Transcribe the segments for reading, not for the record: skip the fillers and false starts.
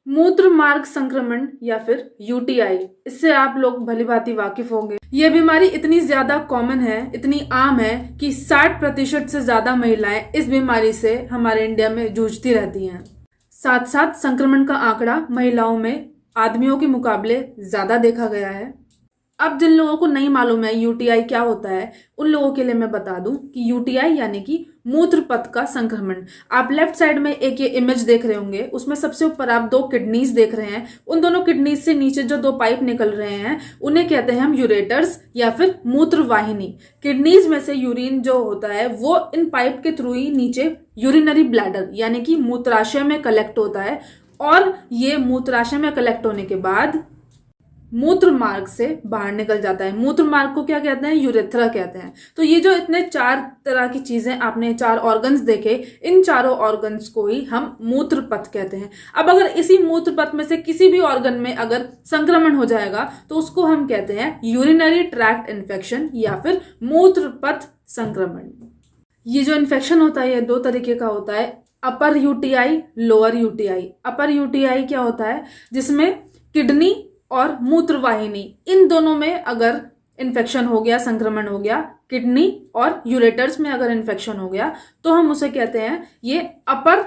मूत्र मार्ग संक्रमण या फिर यूटीआई, इससे आप लोग भलीभांति वाकिफ होंगे। ये बीमारी इतनी ज्यादा कॉमन है, इतनी आम है कि 60% से ज्यादा महिलाएं इस बीमारी से हमारे इंडिया में जूझती रहती हैं। साथ साथ संक्रमण का आंकड़ा महिलाओं में आदमियों के मुकाबले ज्यादा देखा गया है। अब जिन लोगों को नहीं मालूम है यूटीआई क्या होता है, उन लोगों के लिए मैं बता दूं कि यूटीआई यानी कि मूत्र पथ का संक्रमण। आप लेफ्ट साइड में एक ये इमेज देख रहे होंगे, उसमें सबसे ऊपर आप 2 किडनीज देख रहे हैं। उन दोनों किडनीज से नीचे जो 2 पाइप निकल रहे हैं उन्हें कहते हैं हम यूरेटर्स या फिर मूत्र वाहिनी। किडनीज में से यूरिन जो होता है वो इन पाइप के थ्रू ही नीचे यूरिनरी ब्लैडर यानी कि मूत्राशय में कलेक्ट होता है, और ये मूत्राशय में कलेक्ट होने के बाद मूत्र मार्ग से बाहर निकल जाता है। मूत्र मार्ग को क्या कहते हैं? यूरेथ्रा कहते हैं। तो ये जो इतने 4 तरह की चीजें आपने 4 ऑर्गन्स देखे, इन चारों ऑर्गन्स को ही हम मूत्र पथ कहते हैं। अब अगर इसी मूत्र पथ में से किसी भी ऑर्गन में अगर संक्रमण हो जाएगा तो उसको हम कहते हैं यूरिनरी ट्रैक्ट इन्फेक्शन या फिर मूत्र पथ संक्रमण। ये जो इन्फेक्शन होता है ये 2 तरीके का होता है, अपर यूटीआई, लोअर यूटीआई। अपर यूटीआई क्या होता है? जिसमें किडनी और मूत्रवाहिनी इन दोनों में अगर इन्फेक्शन हो गया, संक्रमण हो गया, किडनी और यूरेटर्स में अगर इन्फेक्शन हो गया तो हम उसे कहते हैं ये अपर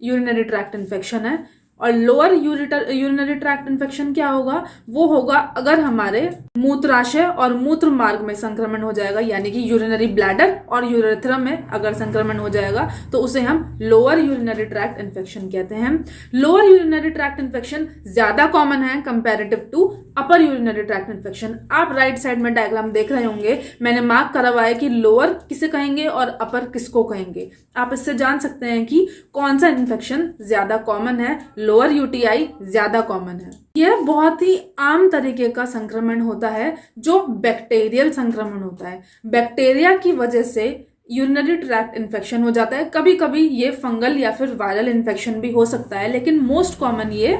यूरिनरी ट्रैक्ट इन्फेक्शन है। और लोअर यूरिनरी ट्रैक्ट इन्फेक्शन क्या होगा? वो होगा अगर हमारे मूत्राशय और मूत्र मार्ग में संक्रमण हो जाएगा, यानी कि यूरिनरी ब्लैडर और यूरेथ्रा में अगर संक्रमण हो जाएगा तो उसे हम लोअर यूरिनरी ट्रैक्ट इन्फेक्शन कहते हैं। लोअर यूरिनरी ट्रैक्ट इन्फेक्शन ज्यादा कॉमन है comparative to upper urinary tract infection. आप राइट साइड में डायग्राम देख रहे होंगे, मैंने मार्क करा हुआ है कि लोअर किसे कहेंगे और अपर किसको कहेंगे। आप इससे जान सकते हैं कि कौन सा इन्फेक्शन ज्यादा कॉमन है। लोअर यूटीआई ज्यादा कॉमन है। यह बहुत ही आम तरीके का संक्रमण होता है जो बैक्टीरियल संक्रमण होता है। बैक्टीरिया की वजह से यूरिनरी ट्रैक्ट इन्फेक्शन हो जाता है। कभी कभी ये फंगल या फिर वायरल इन्फेक्शन भी हो सकता है, लेकिन मोस्ट कॉमन ये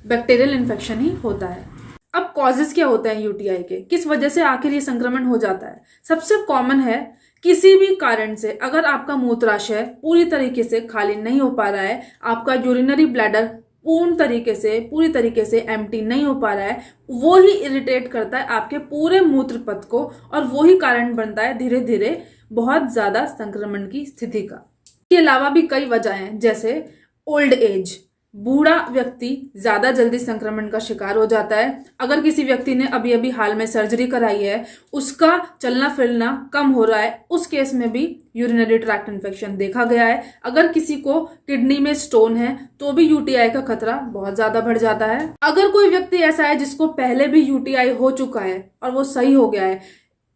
बैक्टीरियल इन्फेक्शन ही होता है। अब कॉजेस क्या होते हैं यूटीआई के, किस वजह से आखिर ये संक्रमण हो जाता है? सबसे कॉमन है किसी भी कारण से अगर आपका मूत्राशय पूरी तरीके से खाली नहीं हो पा रहा है, आपका यूरिनरी ब्लैडर पूरी तरीके से एम्प्टी नहीं हो पा रहा है, वो ही इरिटेट करता है आपके पूरे मूत्र पथ को, और वो ही कारण बनता है धीरे धीरे बहुत ज्यादा संक्रमण की स्थिति का। इसके अलावा भी कई वजह हैं, जैसे ओल्ड एज, बूढ़ा व्यक्ति ज्यादा जल्दी संक्रमण का शिकार हो जाता है। अगर किसी व्यक्ति ने अभी अभी हाल में सर्जरी कराई है, उसका चलना फिरना कम हो रहा है, उस केस में भी यूरिनरी ट्रैक्ट इन्फेक्शन देखा गया है। अगर किसी को किडनी में स्टोन है तो भी यूटीआई का खतरा बहुत ज्यादा बढ़ जाता है। अगर कोई व्यक्ति ऐसा है जिसको पहले भी यूटीआई हो चुका है और वो सही हो गया है,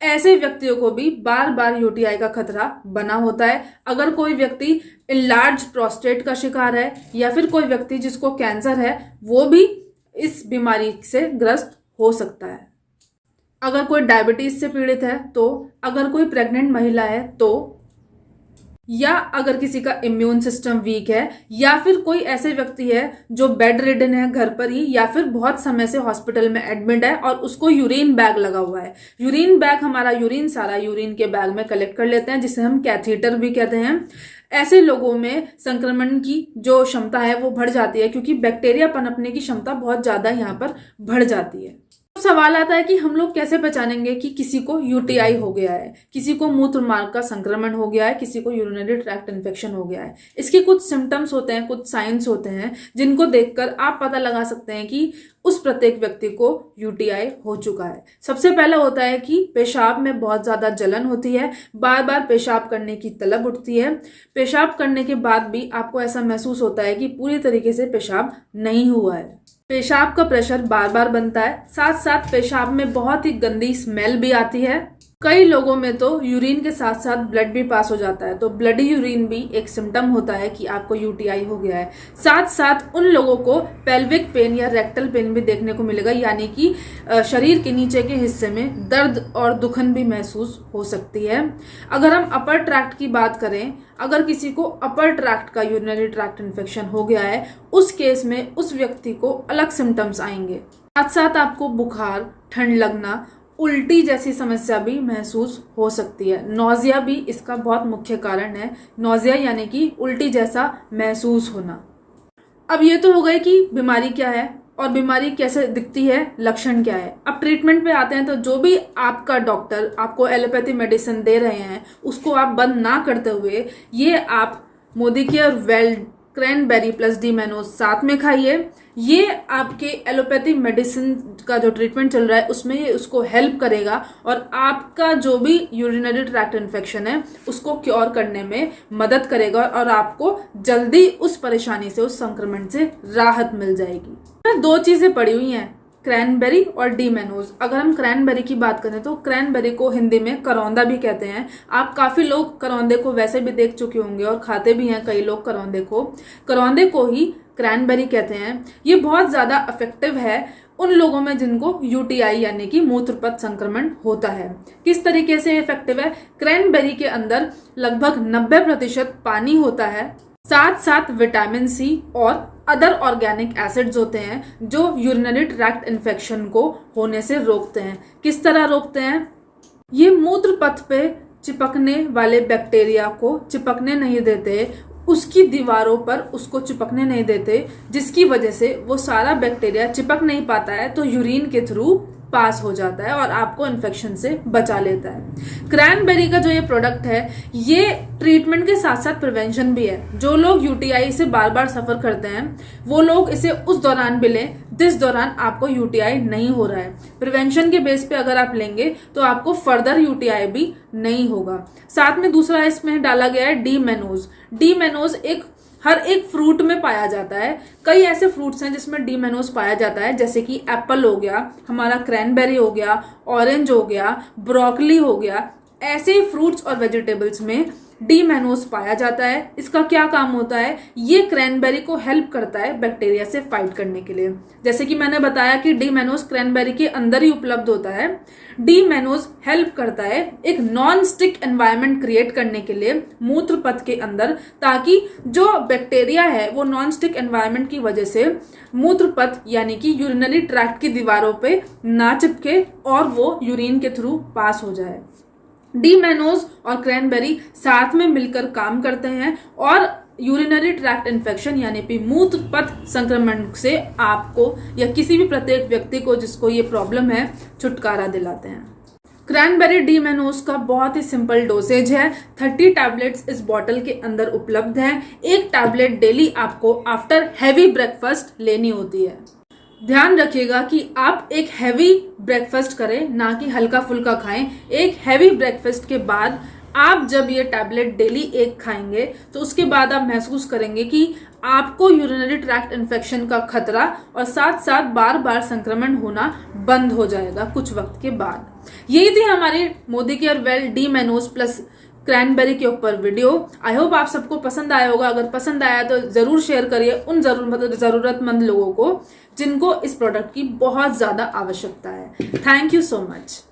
ऐसे व्यक्तियों को भी बार बार यूटीआई का खतरा बना होता है। अगर कोई व्यक्ति इनलार्ज प्रोस्टेट का शिकार है या फिर कोई व्यक्ति जिसको कैंसर है, वो भी इस बीमारी से ग्रस्त हो सकता है। अगर कोई डायबिटीज से पीड़ित है तो, अगर कोई प्रेग्नेंट महिला है तो, या अगर किसी का इम्यून सिस्टम वीक है, या फिर कोई ऐसे व्यक्ति है जो बेड रिडन है घर पर ही, या फिर बहुत समय से हॉस्पिटल में एडमिट है और उसको यूरिन बैग लगा हुआ है। यूरिन बैग हमारा यूरिन सारा यूरिन के बैग में कलेक्ट कर लेते हैं, जिसे हम कैथीटर भी कहते हैं। ऐसे लोगों में संक्रमण की जो क्षमता है वो बढ़ जाती है, क्योंकि बैक्टीरिया पनपने की क्षमता बहुत ज्यादा यहाँ पर बढ़ जाती है। सवाल आता है कि हम लोग कैसे पहचानेंगे कि किसी को यूटीआई हो गया है, किसी को मूत्र मार्ग का संक्रमण हो गया है, किसी को यूरिनरी ट्रैक्ट इन्फेक्शन हो गया है। इसके कुछ सिम्टम्स होते हैं, कुछ साइंस होते हैं जिनको देखकर आप पता लगा सकते हैं कि उस प्रत्येक व्यक्ति को यूटीआई हो चुका है। सबसे पहला होता है कि पेशाब में बहुत ज्यादा जलन होती है, बार बार पेशाब करने की तलब उठती है। पेशाब करने के बाद भी आपको ऐसा महसूस होता है कि पूरी तरीके से पेशाब नहीं हुआ है। पेशाब का प्रेशर बार बार बनता है, साथ साथ पेशाब में बहुत ही गंदी स्मेल भी आती है। कई लोगों में तो यूरिन के साथ साथ ब्लड भी पास हो जाता है, तो ब्लडी यूरिन भी एक सिम्टम होता है कि आपको यूटीआई हो गया है। साथ साथ उन लोगों को पेल्विक पेन या रेक्टल पेन भी देखने को मिलेगा, यानी कि शरीर के नीचे के हिस्से में दर्द और दुखन भी महसूस हो सकती है। अगर हम अपर ट्रैक्ट की बात करें, अगर किसी को अपर ट्रैक्ट का यूरिनरी ट्रैक्ट इन्फेक्शन हो गया है, उस केस में उस व्यक्ति को अलग सिम्टम्स आएंगे। साथ साथ आपको बुखार, ठंड लगना, उल्टी जैसी समस्या भी महसूस हो सकती है। नौजिया भी इसका बहुत मुख्य कारण है। नौजिया यानी कि उल्टी जैसा महसूस होना। अब ये तो हो गई कि बीमारी क्या है और बीमारी कैसे दिखती है, लक्षण क्या है। अब ट्रीटमेंट पे आते हैं। तो जो भी आपका डॉक्टर आपको एलोपैथी मेडिसिन दे रहे हैं उसको आप बंद ना करते हुए ये आप Modi care well cranberry plus D mannose साथ में खाइए। ये आपके एलोपैथी मेडिसिन का जो ट्रीटमेंट चल रहा है उसमें ये उसको हेल्प करेगा और आपका जो भी यूरिनरी ट्रैक्ट इन्फेक्शन है उसको क्योर करने में मदद करेगा और आपको जल्दी उस परेशानी से, उस संक्रमण से राहत मिल जाएगी। 2 चीजें पड़ी हुई हैं, क्रैनबेरी और डी मैनोज। अगर हम क्रैनबेरी की बात करें तो क्रैनबेरी को हिंदी में करौंदा भी कहते हैं। आप काफी लोग करौंदे को वैसे भी देख चुके होंगे और खाते भी हैं कई लोग करौंदे को ही क्रैनबेरी कहते हैं। ये बहुत ज्यादा इफेक्टिव है उन लोगों में जिनको यूटीआई यानी कि मूत्रपथ संक्रमण होता है। किस तरीके से इफेक्टिव है? क्रैनबेरी के अंदर लगभग 90% पानी होता है, साथ साथ विटामिन सी और अदर ऑर्गेनिक एसिड्स होते हैं जो यूरिनरी ट्रैक्ट इन्फेक्शन को होने से रोकते हैं। किस तरह रोकते हैं? ये मूत्र पथ पे चिपकने वाले बैक्टीरिया को चिपकने नहीं देते, उसकी दीवारों पर उसको चिपकने नहीं देते, जिसकी वजह से वो सारा बैक्टीरिया चिपक नहीं पाता है तो यूरिन के थ्रू पास हो जाता है और आपको इन्फेक्शन से बचा लेता है। क्रैनबेरी का जो ये प्रोडक्ट है ये ट्रीटमेंट के साथ साथ प्रिवेंशन भी है। जो लोग यूटीआई से बार बार सफर करते हैं वो लोग इसे उस दौरान भी लें जिस दौरान आपको यूटीआई नहीं हो रहा है। प्रिवेंशन के बेस पे अगर आप लेंगे तो आपको फर्दर यूटीआई भी नहीं होगा। साथ में दूसरा इसमें डाला गया है डी मैनोज। डी मैनोज हर एक फ्रूट में पाया जाता है। कई ऐसे फ्रूट्स हैं जिसमें डी मैनोज पाया जाता है, जैसे कि एप्पल हो गया, हमारा क्रैनबेरी हो गया, ऑरेंज हो गया, ब्रोकली हो गया। ऐसे फ्रूट्स और वेजिटेबल्स में डी मैनोज पाया जाता है। इसका क्या काम होता है? ये क्रैनबेरी को हेल्प करता है बैक्टीरिया से फाइट करने के लिए। जैसे कि मैंने बताया कि डी मैनोज क्रैनबेरी के अंदर ही उपलब्ध होता है। डी मैनोज हेल्प करता है एक नॉन स्टिक एनवायरनमेंट क्रिएट करने के लिए मूत्र पथ के अंदर, ताकि जो बैक्टीरिया है वो नॉन स्टिक एनवायरनमेंट की वजह से मूत्र पथ यानी कि यूरिनरी ट्रैक्ट की दीवारों पे ना चिपके और वो यूरिन के थ्रू पास हो जाए। डी मैनोज और क्रैनबेरी साथ में मिलकर काम करते हैं और यूरिनरी ट्रैक्ट इन्फेक्शन यानी कि मूत्र पथ संक्रमण से आपको या किसी भी प्रत्येक व्यक्ति को जिसको ये प्रॉब्लम है छुटकारा दिलाते हैं। क्रैनबेरी डी मैनोज का बहुत ही सिंपल डोसेज है। 30 टैबलेट्स इस बॉटल के अंदर उपलब्ध हैं। एक टैबलेट डेली आपको आफ्टर हैवी ब्रेकफास्ट लेनी होती है। ध्यान रखिएगा कि आप एक हैवी ब्रेकफास्ट करें, ना कि हल्का फुल्का खाएं। एक हैवी ब्रेकफास्ट के बाद आप जब ये टैबलेट डेली एक खाएंगे तो उसके बाद आप महसूस करेंगे कि आपको यूरिनरी ट्रैक्ट इन्फेक्शन का खतरा और साथ साथ बार बार संक्रमण होना बंद हो जाएगा कुछ वक्त के बाद। यही थी हमारी Modi care well D mannose plus cranberry के ऊपर वीडियो। आई होप आप सबको पसंद आया होगा। अगर पसंद आया तो जरूर शेयर करिए उन जरूरतमंद लोगों को जिनको इस प्रोडक्ट की बहुत ज्यादा आवश्यकता है। Thank you so much.